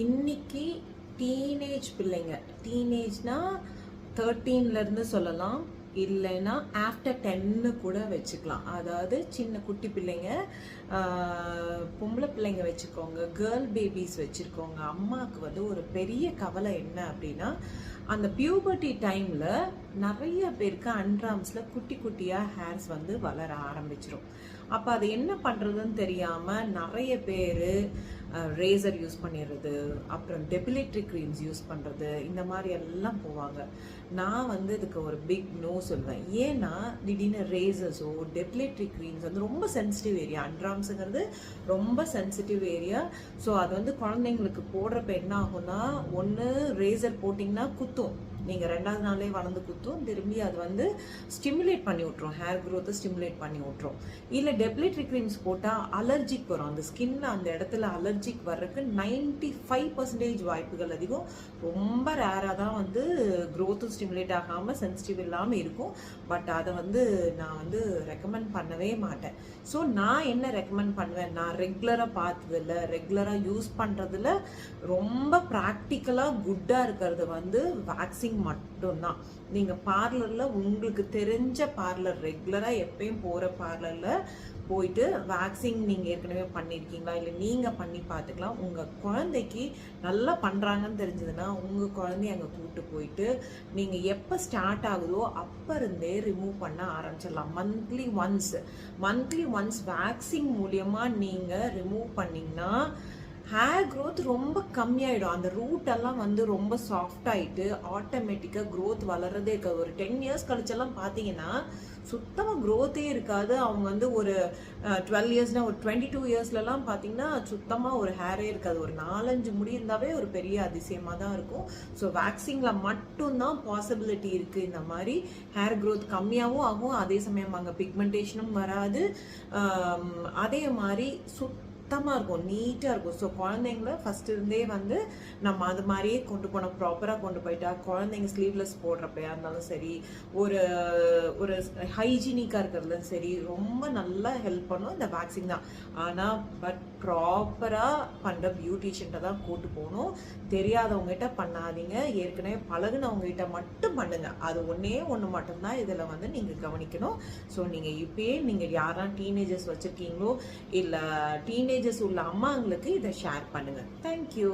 இன்னைக்கு டீனேஜ் பிள்ளைங்க, டீனேஜ்னா 13லேருந்து சொல்லலாம், இல்லைன்னா ஆஃப்டர் 10 கூட வச்சுக்கலாம். அதாவது சின்ன குட்டி பிள்ளைங்க, பொம்பளை பிள்ளைங்க வச்சுக்கோங்க, கேர்ள் பேபிஸ் வச்சுருக்கோங்க. அம்மாவுக்கு வந்து ஒரு பெரிய கவலை என்ன அப்படின்னா, அந்த பியூபர்ட்டி டைமில் நிறைய பேருக்கு அண்ட்ராம்ஸில் குட்டி குட்டியாக ஹேர்ஸ் வந்து வளர ஆரம்பிச்சிடும். அப்போ அது என்ன பண்ணுறதுன்னு தெரியாமல் நிறைய பேர் ரேசர் யூஸ் பண்ணிடுறது, அப்புறம் டெபிலேட்டரி க்ரீம்ஸ் யூஸ் பண்ணுறது, இந்த மாதிரி எல்லாம் போவாங்க. நான் வந்து இதுக்கு ஒரு பிக் நோ சொல்வேன். ஏன்னா திடீர்னு ரேசர்ஸோ டெபிலேட்டரி க்ரீம்ஸ் வந்து ரொம்ப சென்சிட்டிவ் ஏரியா. அண்ட்ராம்ஸுங்கிறது ரொம்ப சென்சிட்டிவ் ஏரியா. ஸோ அது வந்து குழந்தைங்களுக்கு போடுறப்ப என்ன ஆகும்னா, ஒன்று ரேசர் போட்டிங்கன்னா குத்தும், நீங்கள் 2வது நாளே வளர்ந்து குத்தும், திரும்பி அது வந்து ஸ்டிமுலேட் பண்ணி விட்ரும், ஹேர் க்ரோத்தை ஸ்டிமுலேட் பண்ணி விட்ரும். இல்லை டெபிலேட்டரி க்ரீம்ஸ் போட்டால் அலர்ஜிக் வரும், அந்த ஸ்கின்ல அந்த இடத்துல அலர்ஜிக் வர்றதுக்கு 95% வாய்ப்புகள் அதிகம். ரொம்ப ரேராக தான் வந்து க்ரோத்தும் ஸ்டிமுலேட் ஆகாமல் சென்சிட்டிவ் இல்லாமல் இருக்கும். பட் அதை வந்து நான் வந்து ரெக்கமெண்ட் பண்ணவே மாட்டேன். ஸோ நான் என்ன ரெக்கமெண்ட் பண்ணுவேன், நான் ரெகுலராக பார்த்ததில்ல, ரெகுலராக யூஸ் பண்ணுறதுல ரொம்ப ப்ராக்டிக்கலாக குட்டாக இருக்கிறது வந்து வேக்சிங் மட்டும்தான். நீங்கள் பார்லரில் உங்களுக்கு தெரிஞ்ச பார்லர், ரெகுலராக எப்பயும் போகிற பார்லரில் போயிட்டு வேக்சிங் நீங்கள் ஏற்கனவே பண்ணியிருக்கீங்களா, இல்லை நீங்கள் பண்ணி பார்த்துக்கலாம். உங்கள் குழந்தைக்கு நல்லா பண்ணுறாங்கன்னு தெரிஞ்சதுன்னா உங்கள் குழந்தைய அங்கே கூப்பிட்டு போயிட்டு நீங்கள் எப்போ ஸ்டார்ட் ஆகுதோ அப்போ இருந்தே ரிமூவ் பண்ண ஆரம்பிச்சிடலாம். மந்த்லி ஒன்ஸ் வேக்சிங் மூலியமாக நீங்கள் ரிமூவ் பண்ணிங்கன்னா ஹேர் க்ரோத் ரொம்ப கம்மியாயிடும். அந்த ரூட் எல்லாம் வந்து ரொம்ப சாஃப்ட் ஆகிட்டு ஆட்டோமேட்டிக்காக க்ரோத் வளர்றதே இருக்காது. ஒரு 10 இயர்ஸ் கழிச்செல்லாம் பார்த்தீங்கன்னா சுத்தமாக க்ரோத்தே இருக்காது. அவங்க வந்து ஒரு 12 இயர்ஸ்னால் ஒரு 22 இயர்ஸ்லலாம் பார்த்தீங்கன்னா சுத்தமாக ஒரு ஹேரே இருக்காது. ஒரு 4-5 முடி இருந்தாவே ஒரு பெரிய அதிசயமாக தான் இருக்கும். ஸோ வேக்சிங்கில் மட்டும்தான் பாசிபிலிட்டி இருக்குது. இந்த மாதிரி ஹேர் க்ரோத் கம்மியாகவும் ஆகும், அதே சமயம் அங்கே பிக்மெண்டேஷனும் வராது, அதே மாதிரி சுத்தமாக இருக்கும், நீட்டாக இருக்கும். ஸோ குழந்தைங்கள ஃபஸ்ட் இருந்தே வந்து நம்ம அது மாதிரியே கொண்டு போனோம், ப்ராப்பராக கொண்டு போயிட்டா குழந்தைங்க ஸ்லீவ்லெஸ் போடுறப்பையா இருந்தாலும் சரி, ஒரு ஒரு ஹைஜீனிக்காக இருக்கிறதுலும் சரி, ரொம்ப நல்லா ஹெல்ப் பண்ணும் இந்த வேக்சின் தான். ஆனால் பட் ப்ராப்பராக பண்ணுற பியூட்டிஷியன்ட்ட தான் கூட்டு போகணும். தெரியாதவங்ககிட்ட பண்ணாதீங்க, ஏற்கனவே பழகுனவங்ககிட்ட மட்டும் பண்ணுங்க. அது ஒன்று மட்டும்தான் இதில் வந்து நீங்கள் கவனிக்கணும். ஸோ நீங்கள் இப்பயே நீங்கள் யாரெல்லாம் டீனேஜர்ஸ் வச்சுருக்கீங்களோ, இல்லை டீனேஜர்ஸ் உள்ள அம்மாங்களுக்கு இதை ஷேர் பண்ணுங்கள். தேங்க்யூ.